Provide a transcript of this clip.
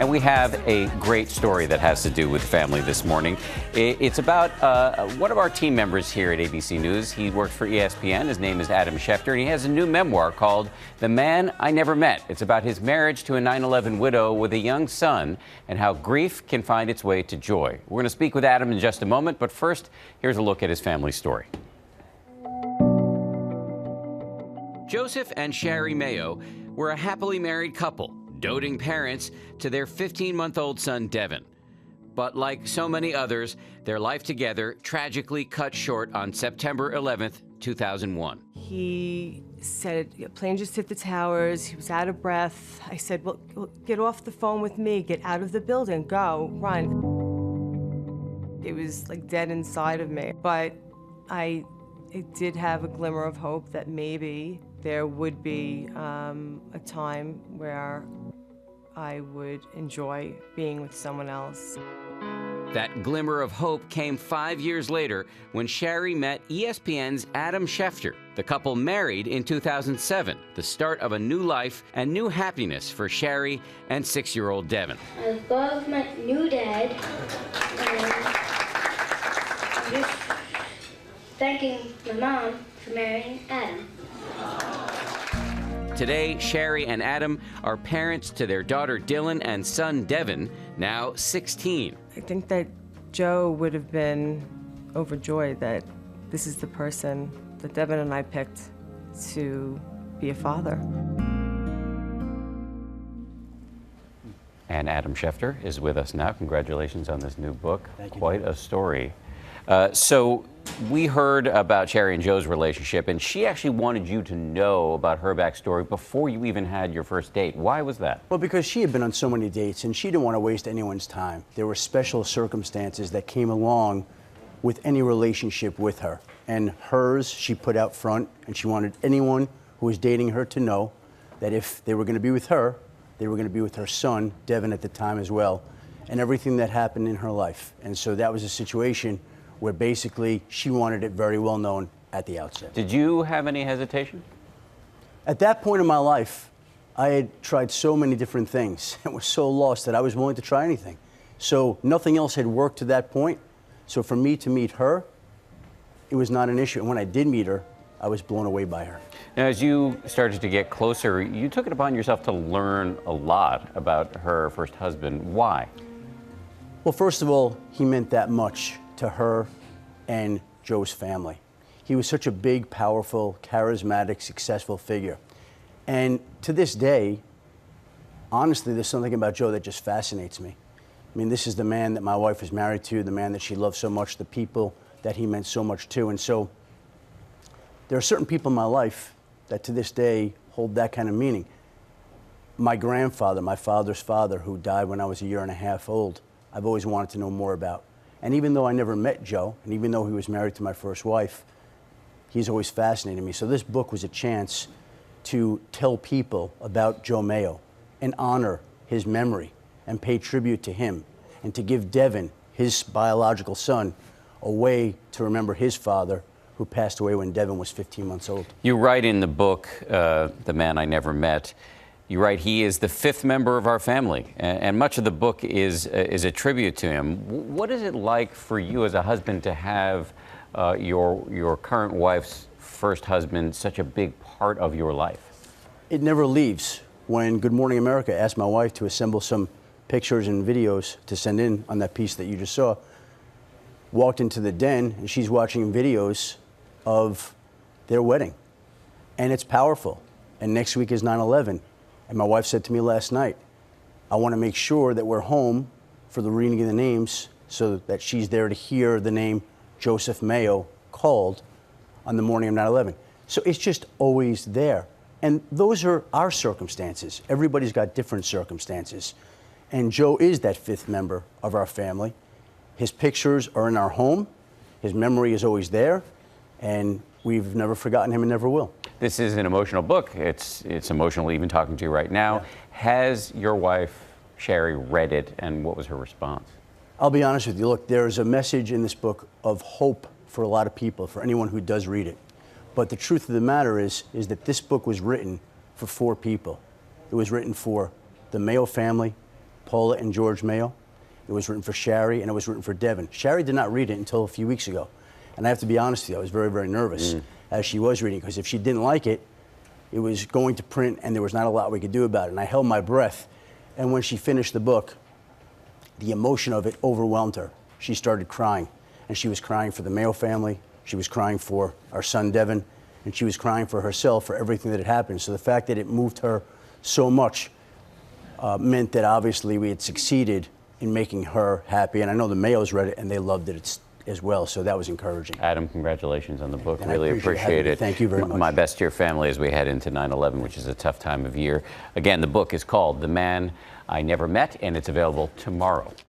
And we have a great story that has to do with family this morning. It's about one of our team members here at ABC News. He works for ESPN. His name is Adam Schefter, and he has a new memoir called The Man I Never Met. It's about his marriage to a 9/11 widow with a young son and how grief can find its way to joy. We're going to speak with Adam in just a moment, but first, here's a look at his family story. Joseph and Sherry Maio were a happily married couple, doting parents to their 15-month-old son, Devin. But like so many others, their life together tragically cut short on September 11th, 2001. He said, plane just hit the towers. He was out of breath. I said, well, get off the phone with me. Get out of the building. Go, run. It was like dead inside of me. But I did have a glimmer of hope that maybe there would be a time where I would enjoy being with someone else. That glimmer of hope came 5 years later when Sherry met ESPN's Adam Schefter. The couple married in 2007, the start of a new life and new happiness for Sherry and 6-year-old Devin. I love my new dad, and I'm just thanking my mom for marrying Adam. Today, Sherry and Adam are parents to their daughter Dylan and son Devin, now 16. I think that Joe would have been overjoyed that this is the person that Devin and I picked to be a father. And Adam Schefter is with us now. Congratulations on this new book. Thank you. Quite a story. So we heard about Sherry and Joe's relationship, and she actually wanted you to know about her backstory before you even had your first date. Why was that? Well, because she had been on so many dates, and she didn't want to waste anyone's time. There were special circumstances that came along with any relationship with her. And hers, she put out front, and she wanted anyone who was dating her to know that if they were going to be with her, they were going to be with her son, Devin, at the time as well, and everything that happened in her life. And so that was a situation where basically she wanted it very well known at the outset. Did you have any hesitation? At that point in my life, I had tried so many different things and was so lost that I was willing to try anything. So nothing else had worked to that point. So for me to meet her, it was not an issue. And when I did meet her, I was blown away by her. Now, as you started to get closer, you took it upon yourself to learn a lot about her first husband. Why? Well, first of all, he meant that much to her and Joe's family. He was such a big, powerful, charismatic, successful figure. And to this day, honestly, there's something about Joe that just fascinates me. I mean, this is the man that my wife was married to, the man that she loved so much, the people that he meant so much to. And so there are certain people in my life that to this day hold that kind of meaning. My grandfather, my father's father, who died when I was 1.5 years old, I've always wanted to know more about. And even though I never met Joe, and even though he was married to my first wife, he's always fascinated me. So this book was a chance to tell people about Joe Maio and honor his memory and pay tribute to him, and to give Devin, his biological son, a way to remember his father, who passed away when Devin was 15 months old. You write in the book, The Man I Never Met, you write, he is the 5th member of our family, and much of the book is a tribute to him. What is it like for you as a husband to have your current wife's first husband such a big part of your life? It never leaves. When Good Morning America asked my wife to assemble some pictures and videos to send in on that piece that you just saw, walked into the den, and she's watching videos of their wedding. And it's powerful. And next week is 9/11. And my wife said to me last night, I want to make sure that we're home for the reading of the names so that she's there to hear the name Joseph Maio called on the morning of 9/11. So it's just always there. And those are our circumstances. Everybody's got different circumstances. And Joe is that 5th member of our family. His pictures are in our home. His memory is always there. And we've never forgotten him and never will. This is an emotional book. It's emotional even talking to you right now. Yeah. Has your wife, Sherry, read it, and what was her response? I'll be honest with you. Look, there's a message in this book of hope for a lot of people, for anyone who does read it. But the truth of the matter is that this book was written for 4 people. It was written for the Maio family, Paula and George Maio. It was written for Shari, and it was written for Devin. Shari did not read it until a few weeks ago. And I have to be honest with you, I was very, very nervous as she was reading, because if she didn't like it, it was going to print, and there was not a lot we could do about it. And I held my breath. And when she finished the book, the emotion of it overwhelmed her. She started crying. And she was crying for the Maio family. She was crying for our son, Devin. And she was crying for herself, for everything that had happened. So the fact that it moved her so much meant that obviously we had succeeded in making her happy. And I know the Maios read it, and they loved it as well. So that was encouraging. Adam, congratulations on the book. And really appreciate it. Thank you very much. My best to your family as we head into 9/11, which is a tough time of year. Again, the book is called The Man I Never Met, and it's available tomorrow.